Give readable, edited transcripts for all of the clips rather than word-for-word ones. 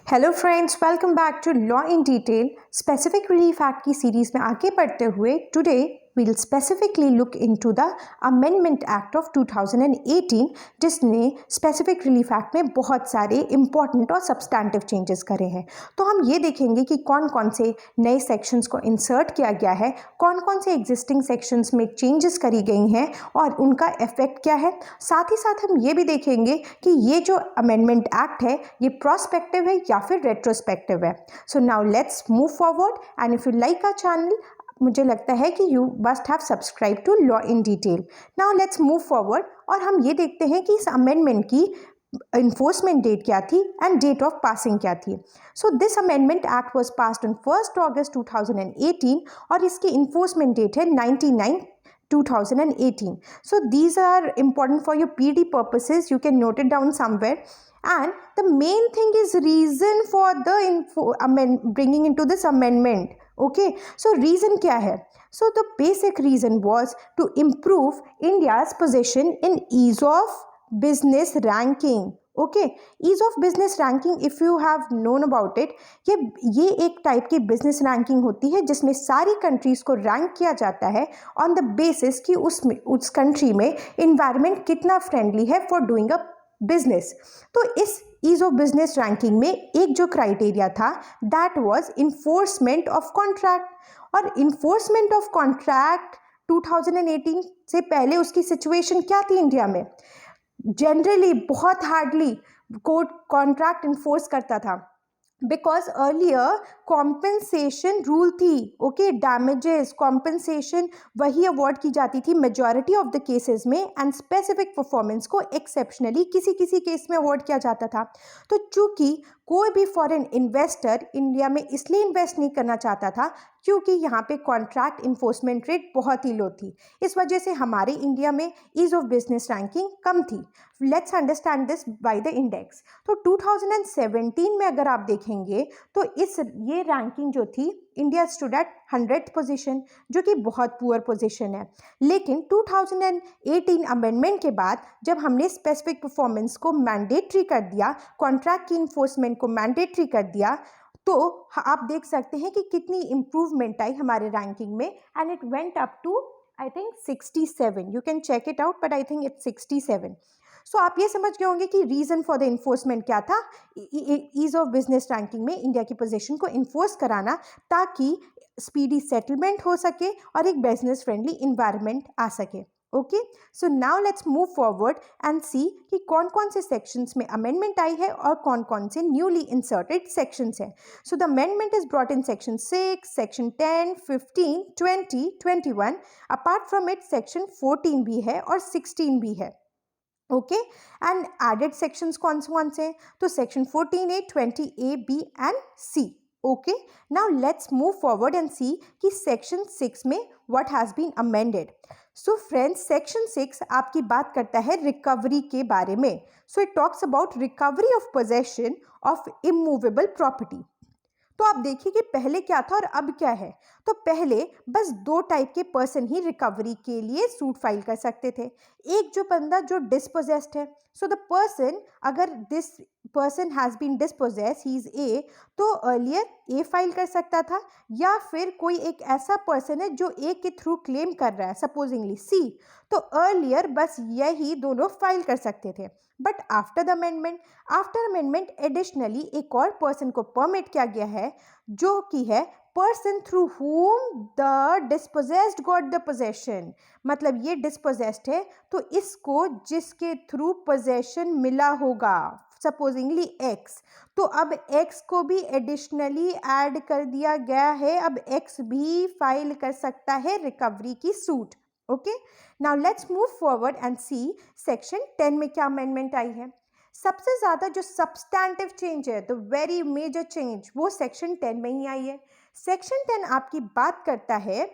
Hello friends, welcome back to law in detail. Specific relief act की series में आगे बढ़ते हुए today we'll specifically look into the Amendment Act of 2018 जिसने specific relief act में बहुत सारे इंपॉर्टेंट और सब्सटैंटिव चेंजेस करे हैं। तो हम ये देखेंगे कि कौन कौन से नए सेक्शंस को इंसर्ट किया गया है, कौन कौन से एग्जिस्टिंग सेक्शंस में चेंजेस करी गई हैं और उनका इफेक्ट क्या है। साथ ही साथ हम ये भी देखेंगे कि ये जो अमेंडमेंट एक्ट है ये प्रोस्पेक्टिव है या फिर रेट्रोस्पेक्टिव है। So now let's move forward and if you like our channel, मुझे लगता है कि you must have subscribe to law in detail. Now let's move forward और हम ये देखते हैं कि इस अमेंडमेंट की इन्फोर्समेंट डेट क्या थी एंड डेट ऑफ पासिंग क्या थी। So this amendment act was passed on 1 अगस्त 2018 और इसकी इन्फोर्समेंट डेट है 2018. So these are important for your PD purposes. You can note it down somewhere. And the main thing is reason for the bringing into this amendment. Okay, so reason क्या है? So the basic reason was to improve India's position in ease of business ranking. Okay, ease of business ranking if you have known about it, ये एक type की business ranking होती है जिसमें सारी countries को रैंक किया जाता है ऑन द बेसिस कि उस कंट्री में इन्वायरमेंट कितना फ्रेंडली है फॉर डूइंग अ बिजनेस। तो इस ईज ऑफ बिजनेस रैंकिंग में एक जो क्राइटेरिया था that was enforcement of contract. और इन्फोर्समेंट ऑफ कॉन्ट्रैक्ट 2018 से पहले उसकी सिचुएशन क्या थी इंडिया में? जनरली बहुत हार्डली कोर्ट कॉन्ट्रैक्ट इन्फोर्स करता था बिकॉज अर्लियर कॉम्पेंसेशन रूल थी। ओके, डैमेजेस कॉम्पेंसेशन वही अवॉर्ड की जाती थी मेजॉरिटी ऑफ द केसेस में एंड स्पेसिफिक परफॉर्मेंस को एक्सेप्शनली किसी किसी केस में अवॉर्ड किया जाता था। तो चूंकि कोई भी फॉरेन इन्वेस्टर इंडिया में इसलिए इन्वेस्ट नहीं करना चाहता था क्योंकि यहाँ पे कॉन्ट्रैक्ट इन्फोर्समेंट रेट बहुत ही लो थी, इस वजह से हमारे इंडिया में ईज ऑफ बिजनेस रैंकिंग कम थी। Let's understand this by the index. तो 2017 में अगर आप देखेंगे तो ये रैंकिंग जो थी, India stood at 100th position, जो कि बहुत पुअर पोजीशन है। लेकिन 2018 अमेंडमेंट के बाद जब हमने स्पेसिफिक परफॉर्मेंस को मैंडेटरी कर दिया, कॉन्ट्रैक्ट की इन्फोर्समेंट को मैंडेटरी कर दिया, तो आप देख सकते हैं कि कितनी इंप्रूवमेंट आई हमारे रैंकिंग में and it went up to I think 67। You can check it out but I think it's 67। So आप ये समझ गए होंगे कि रीज़न फॉर द इन्फोर्समेंट क्या था, ईज ऑफ बिजनेस रैंकिंग में इंडिया की पोजीशन को इन्फोर्स कराना ताकि स्पीडी सेटलमेंट हो सके और एक बिजनेस फ्रेंडली इन्वायरमेंट आ सके। Okay, so now let's move forward and see कि कौन कौन से सेक्शंस में अमेंडमेंट आई है और कौन कौन से न्यूली इंसर्टेड सेक्शंस हैं। So the amendment is brought in section 6, section 10, 15, 20, 21। Apart from it section 14 भी है और 16 भी है। ओके, एंड एडेड सेक्शंस कौन से हैं? तो section 14A, 20A, B and C। Okay, now let's move forward and see कि सेक्शन 6 में what has been amended. So friends, section 6 आपकी बात करता है रिकवरी के बारे में। So it talks about recovery of possession of immovable property. तो आप देखिए कि पहले क्या था और अब क्या है। तो पहले बस 2 टाइप के पर्सन ही रिकवरी के लिए सूट फाइल कर सकते थे। एक जो बंदा जो डिस्पोजेस्ड है, सो द पर्सन, अगर this person has been dispossessed, he is a, तो अर्लियर ए फाइल कर सकता था, या फिर कोई एक ऐसा पर्सन है जो ए के थ्रू क्लेम कर रहा है, सपोजिंगली सी, तो अर्लियर बस यही दोनों फाइल कर सकते थे। बट आफ्टर अमेंडमेंट एडिशनली एक और पर्सन को परमिट किया गया है जो कि है person through whom the dispossessed got the possession. मतलब ये डिस्पोजेस्ड है तो इसको जिसके थ्रू पोजेशन मिला होगा, सपोजिंगली एक्स, तो अब एक्स को भी एडिशनली ऐड कर दिया गया है। अब एक्स भी फाइल कर सकता है रिकवरी की suit. Okay, now let's move forward and see section 10 में क्या अमेंडमेंट आई है। सबसे ज़्यादा जो सब्सटैंटिव चेंज है, द वेरी मेजर चेंज, वो सेक्शन 10 में ही आई है। सेक्शन 10 आपकी बात करता है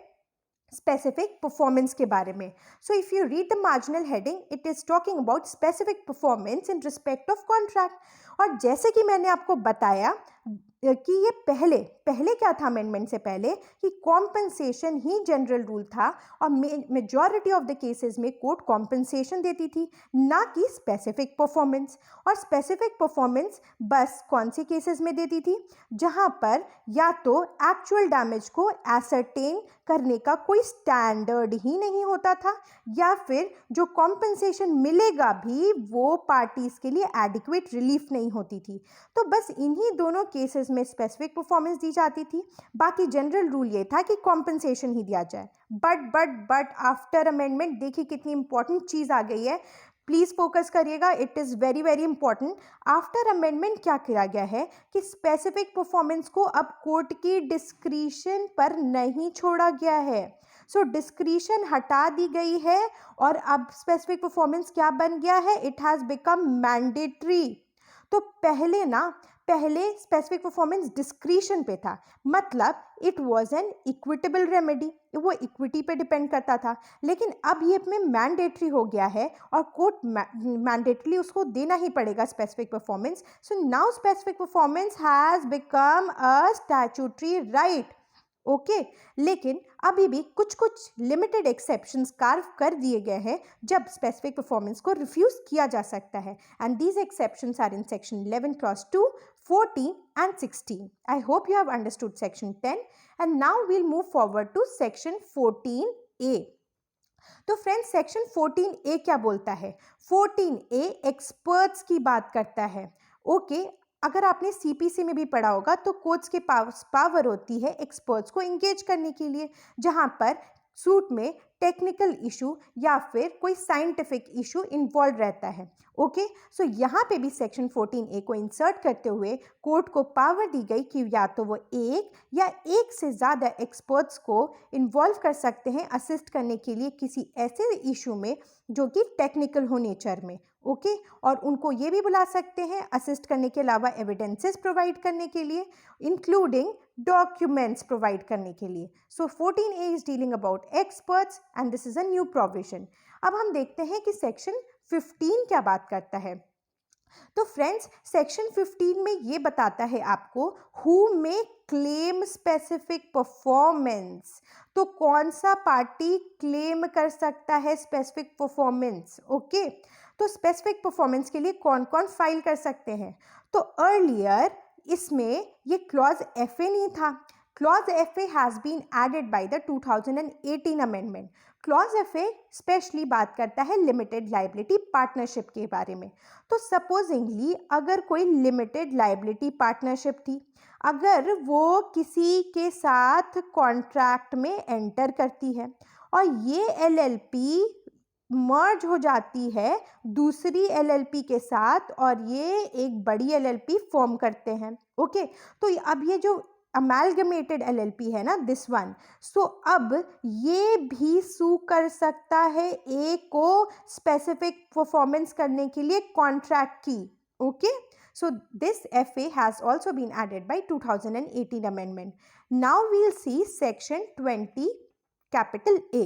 स्पेसिफिक परफॉर्मेंस के बारे में। So if you read the marginal heading, it is talking about specific performance in respect of contract. और जैसे कि मैंने आपको बताया कि ये पहले पहले क्या था अमेंडमेंट से पहले कि कॉम्पनसेशन ही जनरल रूल था और मेजॉरिटी ऑफ द केसेस में कोर्ट कॉम्पनसेशन देती थी, ना कि स्पेसिफिक परफॉर्मेंस। और स्पेसिफिक परफॉर्मेंस बस कौन से केसेस में देती थी, जहां पर या तो एक्चुअल डैमेज को एसरटेन करने का कोई स्टैंडर्ड ही नहीं होता था, या फिर जो कॉम्पनसेशन मिलेगा भी वो पार्टीज के लिए एडिक्वेट रिलीफ नहीं होती थी। तो बस इन्हीं दोनों केसेस में स्पेसिफिक परफॉर्मेंस दी जाती थी, बाकी जनरल रूल ये था कि कॉम्पनसेशन ही दिया जाए। बट आफ्टर अमेंडमेंट देखिए कितनी इंपॉर्टेंट चीज़ आ गई है, प्लीज़ फोकस करिएगा, it is very very important. After amendment क्या किया गया है कि स्पेसिफिक परफॉर्मेंस को अब कोर्ट की डिस्क्रिशन पर नहीं छोड़ा गया है। सो डिस्क्रिशन हटा दी गई है और अब स्पेसिफिक परफॉर्मेंस क्या बन गया है, इट हैज़ बिकम मैंडेटरी। तो पहले स्पेसिफिक परफॉर्मेंस डिस्क्रिशन पे था, मतलब it was an equitable remedy, वो इक्विटी पे डिपेंड करता था। लेकिन अब ये में मैंडेटरी हो गया है और कोर्ट मैंडेटरी उसको देना ही पड़ेगा specific performance. So now specific performance has become a statutory right. Okay, लेकिन अभी भी कुछ कुछ लिमिटेड एक्सेप्शंस कार्व कर दिए गए हैं जब स्पेसिफिक परफॉर्मेंस को रिफ्यूज किया जा सकता है, and these exceptions are in section 11 clause 2, 14 and 16. I hope you have understood section 10, and now we'll move forward to section 14A. तो फ्रेंड्स सेक्शन 14A क्या बोलता है? 14A एक्सपर्ट्स की बात करता है। ओके, अगर आपने सीपीसी में भी पढ़ा होगा तो कोर्ट्स के पास पावर होती है एक्सपर्ट्स को एंगेज करने के लिए, जहां पर सूट में टेक्निकल इशू या फिर कोई साइंटिफिक इशू इन्वॉल्व रहता है। ओके, सो यहाँ पे भी सेक्शन 14A को इंसर्ट करते हुए कोर्ट को पावर दी गई कि या तो वो एक या एक से ज़्यादा एक्सपर्ट्स को इन्वॉल्व कर सकते हैं असिस्ट करने के लिए किसी ऐसे इशू में जो कि टेक्निकल हो नेचर में। ओके, और उनको ये भी बुला सकते हैं असिस्ट करने के अलावा एविडेंसेस प्रोवाइड करने के लिए, इंक्लूडिंग डॉक्यूमेंट्स प्रोवाइड करने के लिए। सो 14A is dealing about experts and this is a new provision. अब हम देखते हैं कि सेक्शन 15 क्या बात करता है। तो फ्रेंड्स सेक्शन 15 में ये बताता है आपको who may claim specific performance. तो कौन सा पार्टी क्लेम कर सकता है स्पेसिफिक परफॉर्मेंस। ओके, तो स्पेसिफिक परफॉर्मेंस के लिए कौन कौन फाइल कर सकते हैं। तो अर्लियर इसमें ये क्लॉज FA नहीं था। Clause FA has been added by the 2018 amendment. Clause FA specially बात करता है लिमिटेड लाइबिलिटी पार्टनरशिप के बारे में। तो सपोजिंगली अगर कोई लिमिटेड लाइबिलिटी पार्टनरशिप थी, अगर वो किसी के साथ कॉन्ट्रैक्ट में एंटर करती है और ये LLP मर्ज हो जाती है दूसरी LLP के साथ और ये एक बड़ी LLP फॉर्म करते हैं। ओके, तो अब ये जो अमेलगमेटेड LLP है ना, दिस वन, सो अब ये भी सू कर सकता है ए को स्पेसिफिक परफॉर्मेंस करने के लिए कॉन्ट्रैक्ट की। Okay, so this FA has also been added by 2018 amendment. Now we'll see section 20 capital A.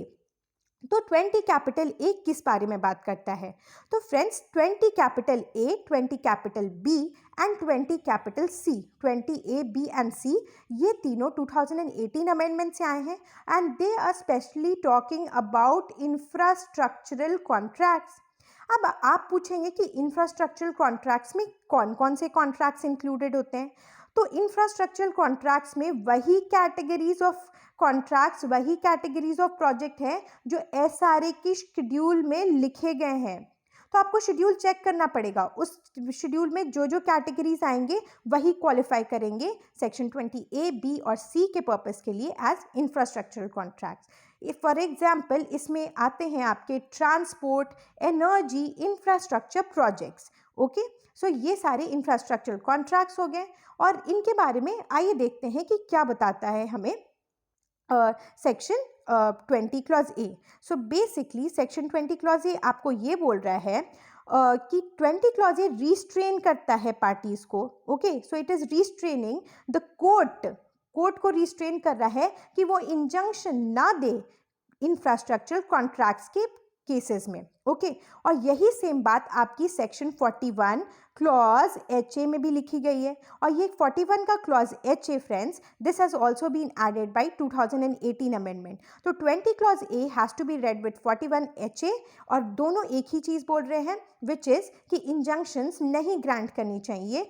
तो 20 कैपिटल A किस बारे में बात करता है। तो friends 20 capital A, 20 capital B and 20 capital C, 20A, B and C, ये तीनों 2018 अमेंडमेंट से आए हैं and they are specially talking about infrastructural contracts. अब आप पूछेंगे कि इंफ्रास्ट्रक्चरल कॉन्ट्रैक्ट्स में कौन कौन से कॉन्ट्रैक्ट्स इंक्लूडेड होते हैं। तो इंफ्रास्ट्रक्चरल कॉन्ट्रैक्ट्स में वही कैटेगरीज ऑफ कॉन्ट्रैक्ट्स, वही कैटेगरीज ऑफ प्रोजेक्ट हैं जो SRA की शेड्यूल में लिखे गए हैं। तो आपको शेड्यूल चेक करना पड़ेगा, उस शेड्यूल में जो जो कैटेगरीज आएंगे वही क्वालिफाई करेंगे सेक्शन 20A, B और C के पर्पस के लिए as infrastructural contracts. For example इसमें आते हैं आपके transport, energy, infrastructure projects. Okay, so ये सारे इंफ्रास्ट्रक्चरल कॉन्ट्रैक्ट्स हो गए और इनके बारे में आइए देखते हैं कि क्या बताता है हमें section 20 clause A। So basically section 20 clause A आपको ये बोल रहा है कि 20 क्लॉज A रिस्ट्रेन करता है पार्टीज को। Okay, so it is restraining the court को रिस्ट्रेन कर रहा है कि वो इंजंक्शन ना दे इंफ्रास्ट्रक्चरल कॉन्ट्रैक्ट्स केसेस में, ओके। और यही सेम बात आपकी सेक्शन 41 क्लॉज HA में भी लिखी गई है। और ये 41 का clause HA friends, this has also been added by 2018 amendment. तो 20 clause A has to be read with 41 HA, और दोनों एक ही चीज़ बोल रहे हैं, विच इज़ कि इंजंक्शंस नहीं ग्रांट करनी चाहिए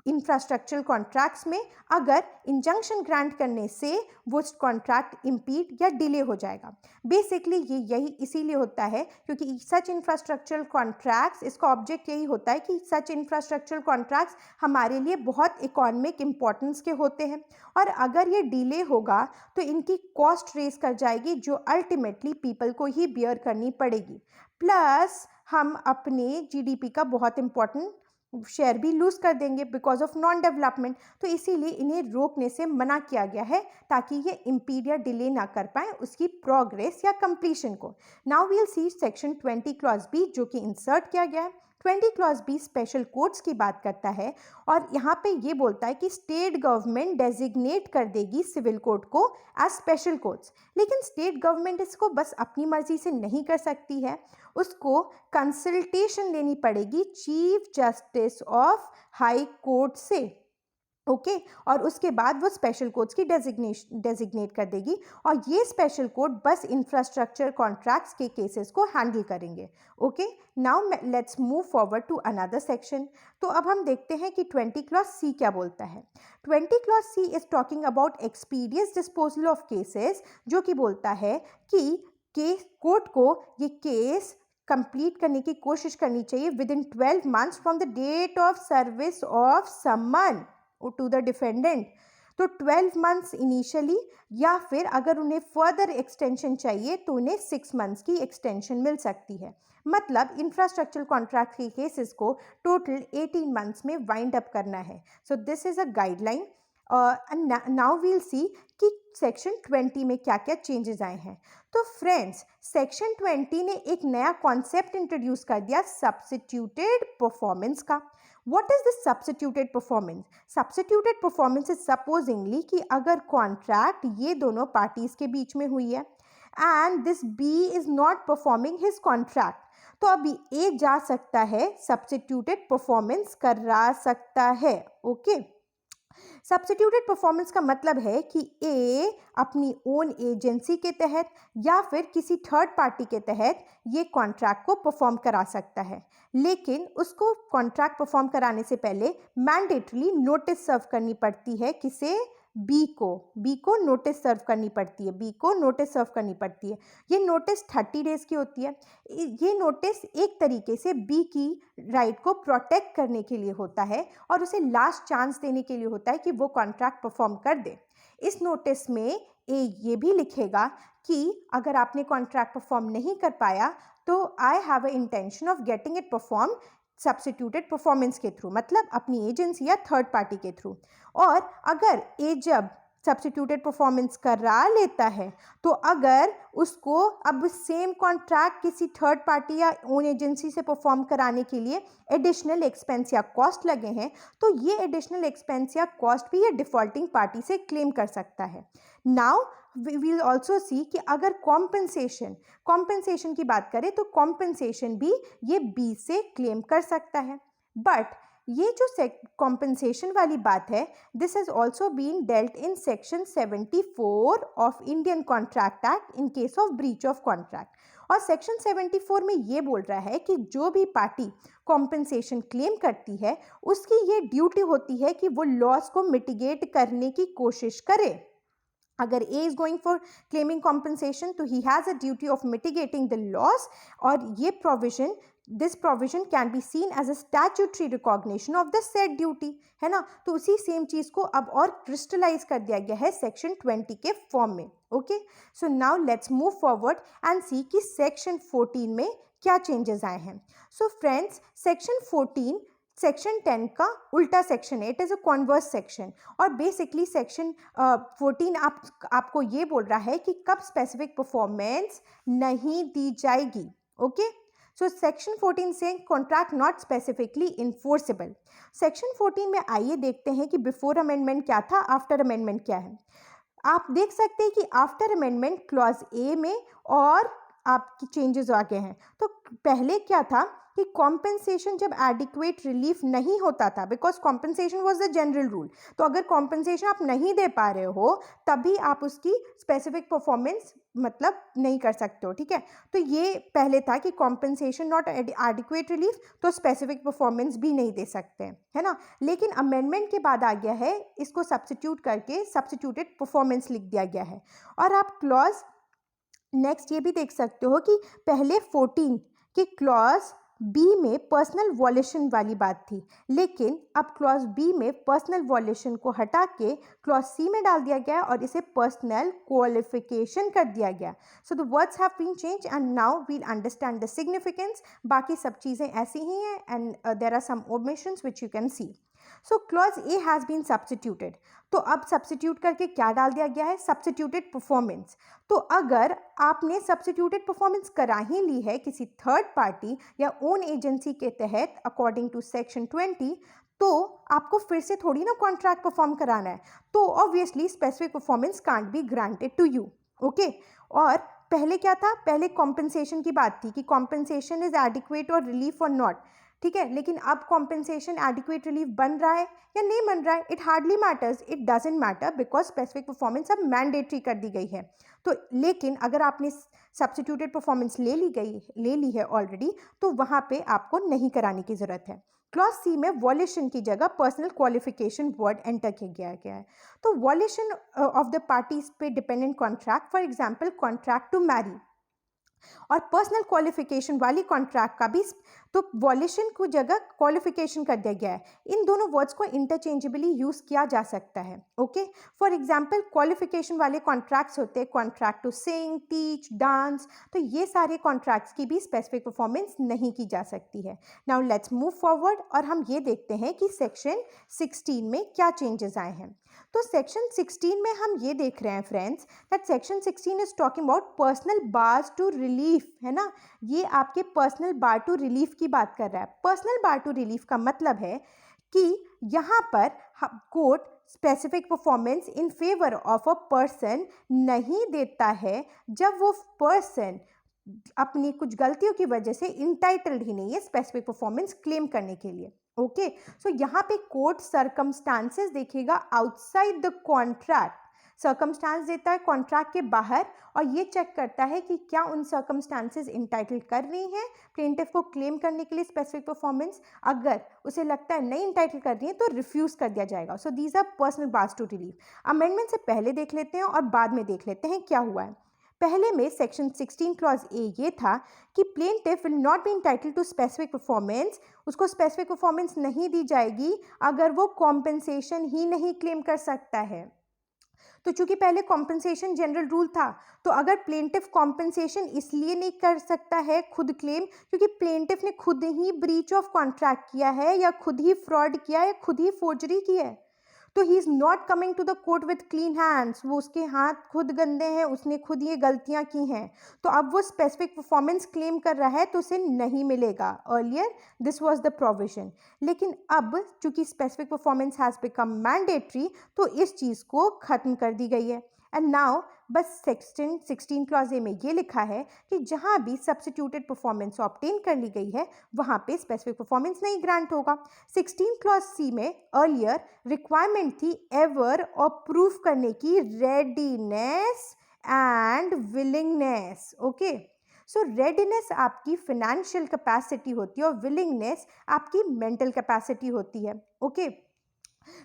इंफ्रास्ट्रक्चरल कॉन्ट्रैक्ट्स में, अगर इंजंक्शन ग्रांट करने से वो कॉन्ट्रैक्ट इम्पीड या डिले हो जाएगा। बेसिकली ये यही इसीलिए होता है क्योंकि सच इंफ्रास्ट्रक्चरल कॉन्ट्रैक्ट्स, इसका ऑब्जेक्ट यही होता है कि सच इंफ्रास्ट्रक्चरल कॉन्ट्रैक्ट्स हमारे लिए बहुत इकोनॉमिक इंपॉर्टेंस के होते हैं, और अगर ये डिले होगा तो इनकी कॉस्ट रेज कर जाएगी, जो अल्टीमेटली पीपल को ही बियर करनी पड़ेगी। प्लस हम अपने GDP का बहुत इंपॉर्टेंट शेयर भी लूज कर देंगे बिकॉज ऑफ नॉन डेवलपमेंट। तो इसीलिए इन्हें रोकने से मना किया गया है ताकि ये इम्पीड या डिले ना कर पाए उसकी प्रोग्रेस या कंप्लीशन को। Now we'll see section 20 clause B जो कि इंसर्ट किया गया है। 20 क्लॉज B स्पेशल कोर्ट्स की बात करता है, और यहाँ पे ये बोलता है कि स्टेट गवर्नमेंट डेजिग्नेट कर देगी सिविल कोर्ट को एज स्पेशल कोर्ट्स। लेकिन स्टेट गवर्नमेंट इसको बस अपनी मर्जी से नहीं कर सकती है, उसको कंसल्टेशन लेनी पड़ेगी chief justice of high court से, ओके। और उसके बाद वो स्पेशल कोर्ट्स की डेजिग्नेट कर देगी, और ये स्पेशल कोर्ट बस इंफ्रास्ट्रक्चर कॉन्ट्रैक्ट्स के केसेस को हैंडल करेंगे, okay. Now let's move forward to another section. तो अब हम देखते हैं कि 20 क्लॉज C क्या बोलता है। 20 clause C is talking about expedience disposal of cases, जो कि बोलता है कि कोर्ट को ये केस कंप्लीट करने की कोशिश करनी चाहिए within 12 months from the date of service of summon to the defendant. तो 12 months इनिशियली, या फिर अगर उन्हें फर्दर एक्सटेंशन चाहिए तो उन्हें 6 months की एक्सटेंशन मिल सकती है। मतलब इंफ्रास्ट्रक्चरल कॉन्ट्रैक्ट के केसेस को टोटल 18 months में वाइंड अप करना है। So this is a guideline. Now we'll see कि सेक्शन 20 में क्या क्या चेंजेस आए हैं। तो फ्रेंड्स, सेक्शन 20 ने एक नया कॉन्सेप्ट इंट्रोड्यूस कर दिया सब्स्टिट्यूटेड परफॉर्मेंस का। What is this substituted performance? Substituted performance is supposingly कि अगर कॉन्ट्रैक्ट ये दोनों पार्टीज के बीच में हुई है and this B is not performing his contract, तो अभी A जा सकता है सब्स्टिट्यूटेड परफॉर्मेंस करा सकता है, ओके। सब्स्टिट्यूटेड परफॉर्मेंस का मतलब है कि A अपनी ओन एजेंसी के तहत या फिर किसी थर्ड पार्टी के तहत ये कॉन्ट्रैक्ट को परफॉर्म करा सकता है, लेकिन उसको कॉन्ट्रैक्ट परफॉर्म कराने से पहले मैंडेटरी नोटिस सर्व करनी पड़ती है। किसे? बी को नोटिस सर्व करनी पड़ती है, बी को नोटिस सर्व करनी पड़ती है। ये नोटिस 30 डेज की होती है। ये नोटिस एक तरीके से बी की राइट को प्रोटेक्ट करने के लिए होता है और उसे लास्ट चांस देने के लिए होता है कि वो कॉन्ट्रैक्ट परफॉर्म कर दे। इस नोटिस में ए ये भी लिखेगा कि अगर आपने कॉन्ट्रैक्ट परफॉर्म नहीं कर पाया तो I have a intention of getting it perform substituted performance के थ्रू, मतलब अपनी एजेंसी या थर्ड पार्टी के थ्रू। और अगर ए जब सब्स्टिट्यूटेड परफॉर्मेंस करा लेता है तो अगर उसको अब सेम कॉन्ट्रैक्ट किसी थर्ड पार्टी या ओन एजेंसी से परफॉर्म कराने के लिए एडिशनल एक्सपेंस या कॉस्ट लगे हैं तो ये एडिशनल एक्सपेंस या कॉस्ट भी ये डिफॉल्टिंग पार्टी से क्लेम कर सकता है। Now we will also see कि अगर कॉम्पेंसेशन की बात करें तो कॉम्पेंसेशन भी ये बी से क्लेम कर सकता है। बट ये जो कॉम्पेंसेशन वाली बात है this has also been dealt in section 74 of Indian contract act in case of breach of contract. और सेक्शन 74 में ये बोल रहा है कि जो भी पार्टी कॉम्पेंसेशन क्लेम करती है उसकी ये ड्यूटी होती है कि वो लॉस को मिटिगेट करने की कोशिश करे। अगर A is going for claiming compensation तो he has a duty of mitigating the loss, और ये this provision can be seen as a statutory recognition of the said duty, है ना। तो उसी सेम चीज़ को अब और क्रिस्टलाइज कर दिया गया है सेक्शन 20 के फॉर्म में, okay. So now let's move forward and see कि सेक्शन 14 में क्या चेंजेस आए हैं। सो फ्रेंड्स, सेक्शन 14 सेक्शन 10 का उल्टा सेक्शन है, it is a converse section. और बेसिकली सेक्शन 14 आपको ये बोल रहा है कि कब स्पेसिफिक परफॉर्मेंस नहीं दी जाएगी, ओके। सो सेक्शन 14 से contract not specifically enforceable. Section 14 में आइए देखते हैं कि बिफोर अमेंडमेंट क्या था, आफ्टर अमेंडमेंट क्या है। आप देख सकते हैं कि आफ्टर अमेंडमेंट क्लॉज ए में और आपकी चेंजेस आ गए हैं। तो पहले क्या था कि कॉम्पेंसेशन जब एडिक्वेट रिलीफ नहीं होता था, because compensation was the general rule, तो अगर कॉम्पेंसेशन आप नहीं दे पा रहे हो तभी आप उसकी स्पेसिफिक परफॉर्मेंस मतलब नहीं कर सकते हो, ठीक है। तो ये पहले था कि कॉम्पेंसेशन नॉट एडिक्वेट रिलीफ, तो स्पेसिफिक परफॉर्मेंस भी नहीं दे सकते, है ना। लेकिन अमेंडमेंट के बाद आ गया है, इसको सब्स्टिट्यूट करके सब्स्टिट्यूटेड परफॉर्मेंस लिख दिया गया है। और आप क्लॉज नेक्स्ट ये भी देख सकते हो कि पहले 14 के क्लॉज बी में पर्सनल वॉल्यूशन वाली बात थी, लेकिन अब क्लॉज बी में पर्सनल वॉल्यूशन को हटा के क्लॉज सी में डाल दिया गया और इसे पर्सनल क्वालिफिकेशन कर दिया गया। So the words have been change and now we'll understand the significance. बाकी सब चीज़ें ऐसी ही हैं and there are some omissions which you can see. So clause A has been substituted, तो अब सब्स्टिट्यूट करके क्या डाल दिया गया है, सब्स्टिट्यूटेड परफॉर्मेंस। तो अगर आपने सब्स्टिट्यूटेड परफॉर्मेंस करा ही ली है किसी थर्ड पार्टी या ओन एजेंसी के तहत अकॉर्डिंग टू सेक्शन 20, तो आपको फिर से थोड़ी ना कॉन्ट्रैक्ट परफॉर्म कराना है, तो obviously specific performance can't be granted to you, okay. और पहले क्या था, पहले कॉम्पेंसेशन की बात थी कि कॉम्पेंसेशन इज एडिक्वेट और रिलीफ और नॉट, ठीक है। लेकिन अब कॉम्पेंसेशन एडिक्वेट रिलीफ बन रहा है या नहीं बन रहा है, it hardly matters, it doesn't matter, because specific performance अब मैंडेटरी कर दी गई है। तो लेकिन अगर आपने सब्स्टिट्यूटेड परफॉर्मेंस ले ली है ऑलरेडी, तो वहाँ पे आपको नहीं कराने की ज़रूरत है। क्लॉज सी में वॉल्यूशन की जगह पर्सनल क्वालिफिकेशन वर्ड एंटर किया गया है। तो वॉल्यूशन ऑफ द पार्टीज पे dependent contract, for example contract to marry, और पर्सनल क्वालिफिकेशन वाली कॉन्ट्रैक्ट का भी तो वॉल्यूशन को जगह क्वालिफिकेशन कर दिया गया है। इन दोनों वर्ड्स को इंटरचेंजेबली यूज किया जा सकता है, ओके। फॉर एग्जांपल क्वालिफिकेशन वाले कॉन्ट्रैक्ट्स होते हैं contract to sing, teach, dance, तो ये सारे कॉन्ट्रैक्ट्स की भी स्पेसिफिक परफॉर्मेंस नहीं की जा सकती है। नाउ लेट्स मूव फॉरवर्ड और हम ये देखते हैं कि सेक्शन 16 में क्या चेंजेस आए हैं। तो सेक्शन 16 में हम ये देख रहे हैं friends that section 16 is talking about personal bars to relief, है ना। ये आपके पर्सनल बार टू रिलीफ की बात कर रहा है। पर्सनल बार टू रिलीफ का मतलब है कि यहाँ पर court specific performance in favour of a person नहीं देता है जब वो पर्सन अपनी कुछ गलतियों की वजह से इंटाइटल्ड ही नहीं है स्पेसिफिक परफॉर्मेंस क्लेम करने के लिए, ओके। सो यहाँ पे कोर्ट सर्कमस्टांसेस देखेगा आउटसाइड द कॉन्ट्रैक्ट, सर्कमस्टांस देता है कॉन्ट्रैक्ट के बाहर और ये चेक करता है कि क्या उन सर्कमस्टांसेस इंटाइटल कर रही हैं प्लेंटिफ को क्लेम करने के लिए स्पेसिफिक परफॉर्मेंस। अगर उसे लगता है नहीं इंटाइटल कर रही है तो रिफ्यूज कर दिया जाएगा। So these are personal bars to relief. Amendment से पहले देख लेते हैं और बाद में देख लेते हैं क्या हुआ है। पहले में सेक्शन 16 क्लॉज ए ये था कि plaintiff will not be entitled to specific performance, उसको स्पेसिफिक परफॉर्मेंस नहीं दी जाएगी अगर वो कॉम्पेंसेशन ही नहीं क्लेम कर सकता है। तो चूंकि पहले कॉम्पेंसेशन जनरल रूल था, तो अगर प्लेंटिफ कॉम्पेंसेशन इसलिए नहीं कर सकता है खुद क्लेम क्योंकि प्लेंटिफ ने खुद ही ब्रीच ऑफ कॉन्ट्रैक्ट किया है या खुद ही फ्रॉड किया है, खुद ही फोर्जरी की है, तो he is not coming to the court with clean hands, वो उसके हाथ खुद गंदे हैं, उसने खुद ये गलतियां की हैं, तो अब वो स्पेसिफिक परफॉर्मेंस क्लेम कर रहा है तो उसे नहीं मिलेगा। Earlier this was the provision, लेकिन अब चूंकि specific performance has become mandatory तो इस चीज़ को ख़त्म कर दी गई है। एंड नाउ बस सेक्शन 16 क्लॉज ए में ये लिखा है कि जहाँ भी सब्स्टिट्यूटेड परफॉर्मेंस ऑब्टेन कर ली गई है वहाँ पे स्पेसिफिक परफॉर्मेंस नहीं ग्रांट होगा। 16 क्लॉज सी में अर्लियर रिक्वायरमेंट थी एवर और प्रूफ करने की readiness and willingness, okay. So readiness आपकी फिनेंशियल कैपेसिटी होती है और विलिंगनेस आपकी मेंटल कैपेसिटी होती है, ओके।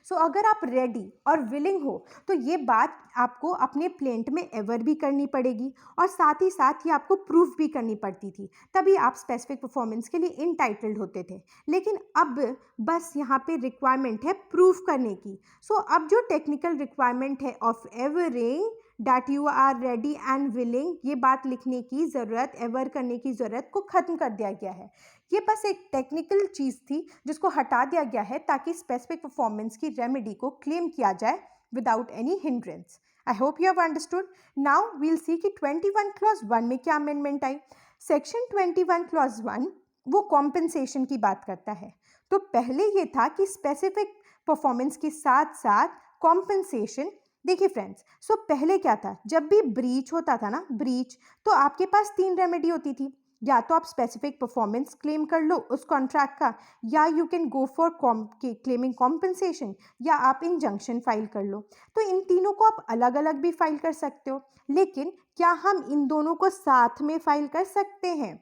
सो अगर आप रेडी और विलिंग हो तो ये बात आपको अपने प्लेंट में एवर भी करनी पड़ेगी और साथ ही साथ ही आपको प्रूफ भी करनी पड़ती थी, तभी आप स्पेसिफिक परफॉर्मेंस के लिए इंटाइटल्ड होते थे। लेकिन अब बस यहाँ पे रिक्वायरमेंट है प्रूफ करने की। सो अब जो टेक्निकल रिक्वायरमेंट है of averring that you are ready and willing, ये बात लिखने की ज़रूरत, एवर करने की ज़रूरत को ख़त्म कर दिया गया है। ये बस एक टेक्निकल चीज़ थी जिसको हटा दिया गया है ताकि स्पेसिफिक परफॉर्मेंस की रेमेडी को क्लेम किया जाए without any hindrance. I hope you have understood. Now we'll see कि 21 क्लॉज 1 में क्या अमेंडमेंट आई। सेक्शन 21 क्लॉज 1 वो कॉम्पेंसेशन की बात करता है। तो पहले ये था कि स्पेसिफिक परफॉर्मेंस के साथ साथ कॉम्पेंसेशन देखिए फ्रेंड्स, सो पहले क्या था, जब भी ब्रीच होता था ना, ब्रीच, तो आपके पास 3 रेमेडी होती थी। या तो आप स्पेसिफिक परफॉर्मेंस क्लेम कर लो उस कॉन्ट्रैक्ट का, या you can go for claiming compensation, या आप इंजंक्शन फाइल कर लो। तो इन तीनों को आप अलग अलग भी फाइल कर सकते हो, लेकिन क्या हम इन दोनों को साथ में फाइल कर सकते हैं?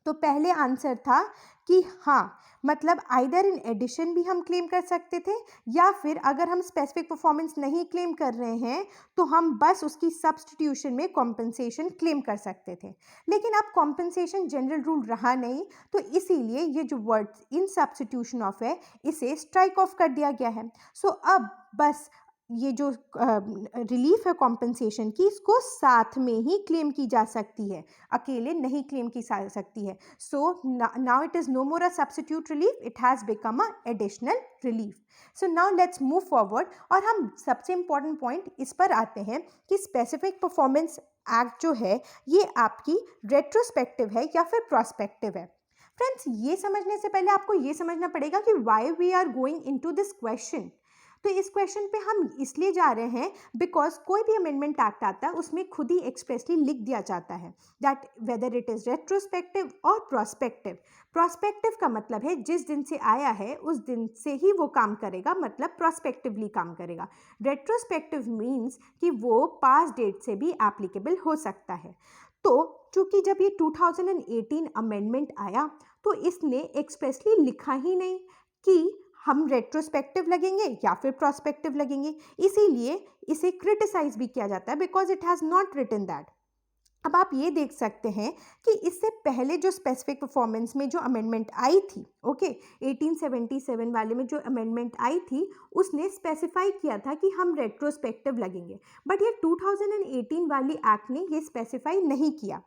तो पहले आंसर था कि हाँ, मतलब आइदर इन एडिशन भी हम क्लेम कर सकते थे, या फिर अगर हम स्पेसिफिक परफॉर्मेंस नहीं क्लेम कर रहे हैं तो हम बस उसकी सब्सटीट्यूशन में कॉम्पनसेशन क्लेम कर सकते थे। लेकिन अब कॉम्पनसेशन जनरल रूल रहा नहीं, तो इसीलिए ये जो वर्ड इन सब्सटीट्यूशन ऑफ है, इसे स्ट्राइक ऑफ कर दिया गया है। सो अब बस ये जो रिलीफ है कॉम्पनसेशन की, इसको साथ में ही क्लेम की जा सकती है, अकेले नहीं क्लेम की जा सकती है। So now it is no more a substitute relief, it has become a additional relief. So now let's move forward, और हम सबसे इंपॉर्टेंट पॉइंट इस पर आते हैं कि स्पेसिफिक परफॉर्मेंस एक्ट जो है ये आपकी रेट्रोस्पेक्टिव है या फिर प्रोस्पेक्टिव है। फ्रेंड्स, ये समझने से पहले आपको ये समझना पड़ेगा कि why we are going into this question. तो इस क्वेश्चन पे हम इसलिए जा रहे हैं बिकॉज कोई भी अमेंडमेंट एक्ट आता है उसमें खुद ही एक्सप्रेसली लिख दिया जाता है that whether it is retrospective और प्रोस्पेक्टिव। प्रोस्पेक्टिव का मतलब है जिस दिन से आया है उस दिन से ही वो काम करेगा, मतलब प्रोस्पेक्टिवली काम करेगा। रेट्रोस्पेक्टिव मीन्स कि वो पास डेट से भी एप्लीकेबल हो सकता है। तो चूंकि जब ये 2018 अमेंडमेंट आया तो इसने एक्सप्रेसली लिखा ही नहीं कि हम रेट्रोस्पेक्टिव लगेंगे या फिर प्रोस्पेक्टिव लगेंगे, इसीलिए इसे क्रिटिसाइज भी किया जाता है because it has not written that. अब आप ये देख सकते हैं कि इससे पहले जो स्पेसिफिक परफॉर्मेंस में जो अमेंडमेंट आई थी, ओके, 1877 वाले में जो अमेंडमेंट आई थी उसने स्पेसिफाई किया था कि हम रेट्रोस्पेक्टिव लगेंगे, बट ये 2018 वाली एक्ट ने ये स्पेसिफाई नहीं किया।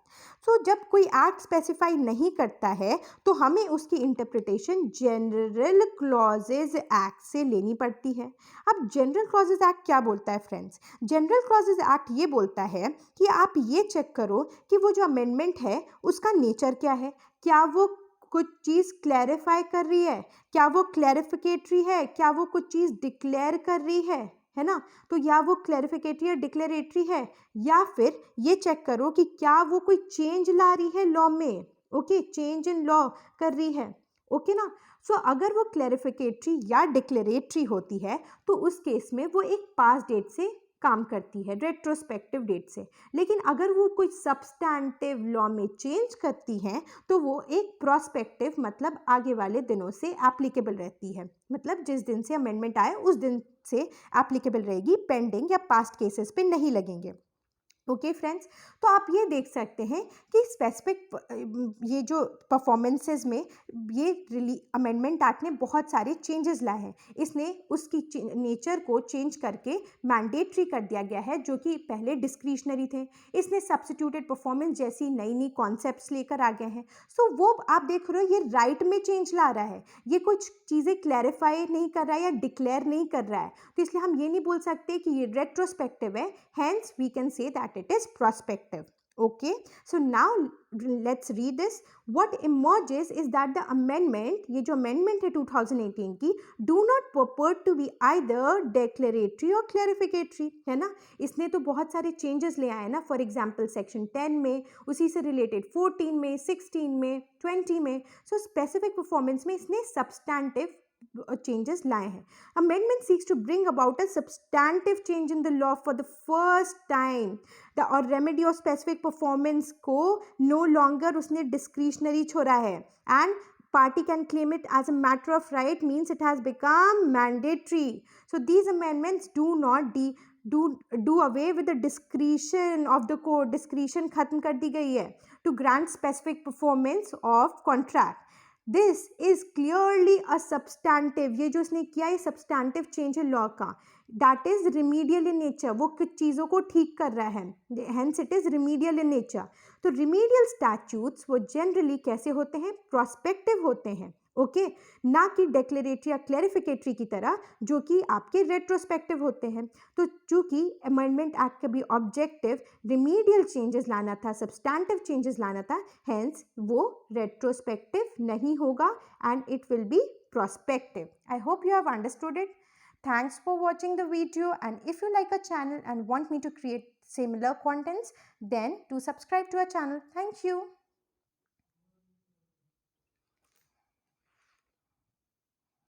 सो जब कोई एक्ट स्पेसिफाई नहीं करता है तो हमें उसकी इंटरप्रिटेशन जनरल क्लॉजेज एक्ट से लेनी पड़ती है। अब जनरल क्लॉजेज एक्ट क्या बोलता है फ्रेंड्स? जनरल क्लॉजेज एक्ट ये बोलता है कि आप ये चेक करो कि वो जो अमेंडमेंट है उसका नेचर क्या है, क्या वो कुछ चीज़ क्लैरिफाई कर रही है, क्या वो क्लैरिफिकेटरी है, क्या वो कुछ चीज़ डिक्लेयर कर रही है ना? तो या वो क्लैरिफिकेटरी या डिक्लेरेटरी है, या फिर ये चेक करो कि क्या वो कोई चेंज ला रही है लॉ में, ओके, चेंज इन लॉ कर रही है, ओके ना? सो अगर वो क्लैरिफिकेटरी या डिक्लेरेटरी होती है तो उस केस में वो एक पास डेट से काम करती है, रेट्रोस्पेक्टिव डेट से। लेकिन अगर वो कोई सब्सटैंटिव लॉ में चेंज करती हैं तो वो एक प्रोस्पेक्टिव, मतलब आगे वाले दिनों से एप्लीकेबल रहती है, मतलब जिस दिन से अमेंडमेंट आए उस दिन से एप्लीकेबल रहेगी, पेंडिंग या पास्ट केसेस पे नहीं लगेंगे। ओके फ्रेंड्स, तो आप ये देख सकते हैं कि स्पेसिफिक ये जो परफॉर्मेंसेस में ये अमेंडमेंट एक्ट ने बहुत सारे चेंजेस लाए हैं। इसने उसकी नेचर को चेंज करके मैंडेटरी कर दिया गया है, जो कि पहले डिस्क्रिशनरी थे। इसने सब्स्टिट्यूटेड परफॉर्मेंस जैसी नई नई कॉन्सेप्ट्स लेकर आ गए हैं। सो वो आप देख रहे हो ये राइट में चेंज ला रहा है, ये कुछ चीज़ें क्लैरिफाई नहीं कर रहा है या डिक्लेयर नहीं कर रहा है। तो इसलिए हम ये नहीं बोल सकते कि ये रेट्रोस्पेक्टिव है, hence we can say that it is prospective. Okay, so now let's read this. What emerges is that the amendment, ये जो amendment है 2018 की, do not purport to be either declaratory or clarificatory, है ना? इसने तो बहुत सारे changes ले आए ना, for example section 10 में, उसी से related 14 में, 16 में, 20 में। So specific performance में इसने substantive changes लाए हैं। Amendment seeks to bring about a substantive change in the law for the first time। और remedy और specific performance को no longer उसने discretionary छोड़ा है, and party can claim it as a matter of right, means it has become mandatory। So these amendments do not do away with the discretion of the court। discretion खत्म कर दी गई है to grant specific performance of contract। This is clearly a substantive, ये जो इसने किया है substantive change है लॉ का, that is remedial in nature, वो कुछ चीज़ों को ठीक कर रहा है, hence it is remedial in nature. तो रिमीडियल स्टैट्यूट्स वो जनरली कैसे होते हैं? प्रोस्पेक्टिव होते हैं, ओके, ना कि डेक्लेरेटरी या क्लैरिफिकेटरी की तरह जो कि आपके रेट्रोस्पेक्टिव होते हैं। तो चूंकि अमेंडमेंट एक्ट का भी ऑब्जेक्टिव रिमीडियल चेंजेस लाना था, सब्सटैंटिव चेंजेस लाना था, हेंस वो रेट्रोस्पेक्टिव नहीं होगा and it will be prospective. I hope you have understood it. Thanks for watching the video, and if you like our channel and want me to create similar contents, then do subscribe to our channel. Thank you.